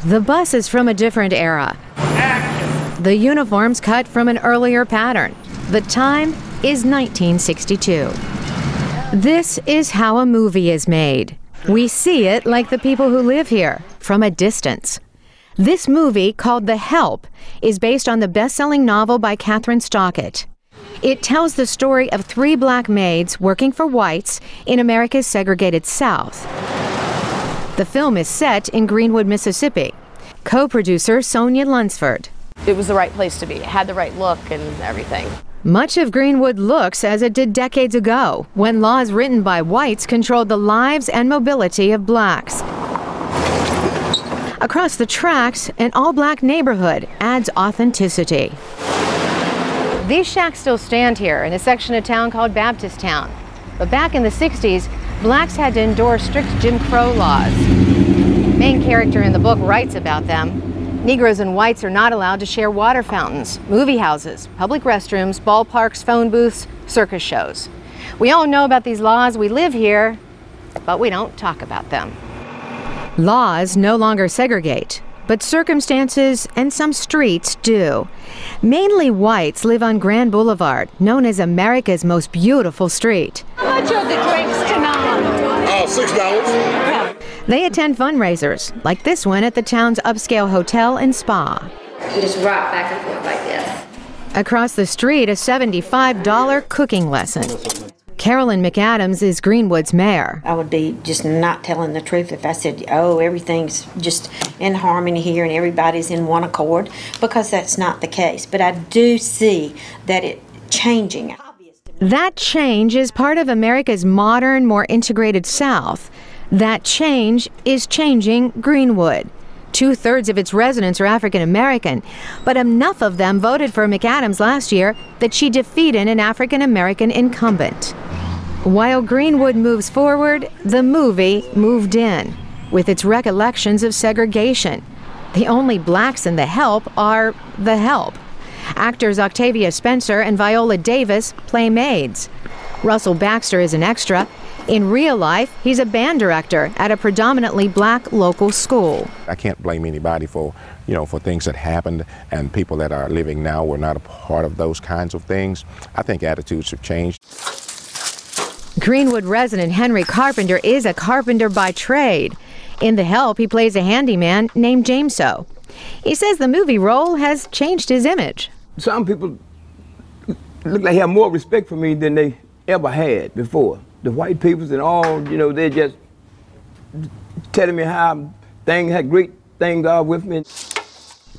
The bus is from a different era. The uniforms cut from an earlier pattern. The time is 1962. This is how a movie is made. We see it like the people who live here, from a distance. This movie, called The Help, is based on the best-selling novel by Catherine Stockett. It tells the story of 3 black maids working for whites in America's segregated South. The film is set in Greenwood, Mississippi. Co-producer Sonia Lunsford. It was the right place to be. It had the right look and everything. Much of Greenwood looks as it did decades ago, when laws written by whites controlled the lives and mobility of blacks. Across the tracks, an all-black neighborhood adds authenticity. These shacks still stand here in a section of town called Baptist Town. But back in the 60s, blacks had to endure strict Jim Crow laws. Main character in the book writes about them. Negroes and whites are not allowed to share water fountains, movie houses, public restrooms, ballparks, phone booths, circus shows. We all know about these laws. We live here, but we don't talk about them. Laws no longer segregate, but circumstances and some streets do. Mainly whites live on Grand Boulevard, known as America's most beautiful street. How much are the drinks tonight? $6. They attend fundraisers, like this one at the town's upscale hotel and spa. You just rock back and forth like this. Across the street, a $75 cooking lesson. Carolyn McAdams is Greenwood's mayor. I would be just not telling the truth if I said, oh, everything's just in harmony here and everybody's in one accord, because that's not the case. But I do see that it's changing. That change is part of America's modern, more integrated South. That change is changing Greenwood. 2/3 of its residents are African American, but enough of them voted for McAdams last year that she defeated an African American incumbent. While Greenwood moves forward, the movie moved in, with its recollections of segregation. The only blacks in The Help are The Help. Actors Octavia Spencer and Viola Davis play maids. Russell Baxter is an extra. In real life, he's a band director at a predominantly black local school. I can't blame anybody for, for things that happened, and people that are living now were not a part of those kinds of things. I think attitudes have changed. Greenwood resident Henry Carpenter is a carpenter by trade. In The Help, he plays a handyman named Jameso. He says the movie role has changed his image. Some people look like they have more respect for me than they ever had before. The white peoples and all, they're just telling me how great things are with me.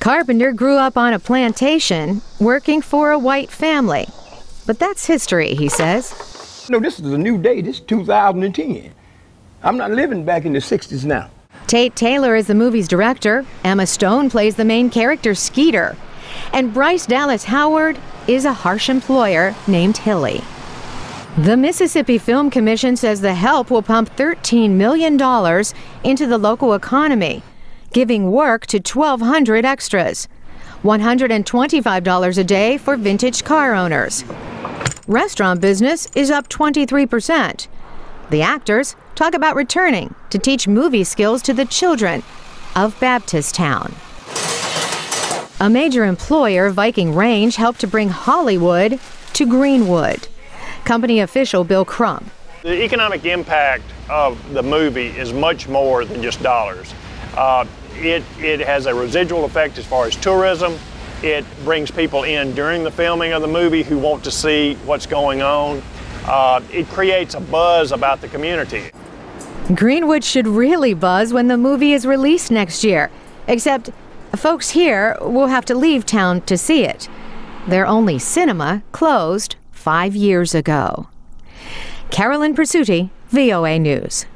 Carpenter grew up on a plantation, working for a white family. But that's history, he says. No, this is a new day. This is 2010. I'm not living back in the 60s now. Tate Taylor is the movie's director. Emma Stone plays the main character, Skeeter. And Bryce Dallas Howard is a harsh employer named Hilly. The Mississippi Film Commission says The Help will pump $13 million into the local economy, giving work to 1,200 extras, $125 a day for vintage car owners. Restaurant business is up 23%. The actors talk about returning to teach movie skills to the children of Baptist Town. A major employer, Viking Range, helped to bring Hollywood to Greenwood. Company official Bill Crump. The economic impact of the movie is much more than just dollars. It has a residual effect as far as tourism. It brings people in during the filming of the movie who want to see what's going on. It creates a buzz about the community. Greenwood should really buzz when the movie is released next year, except folks here will have to leave town to see it. Their only cinema closed 5 years ago. Carolyn Presutti, VOA News.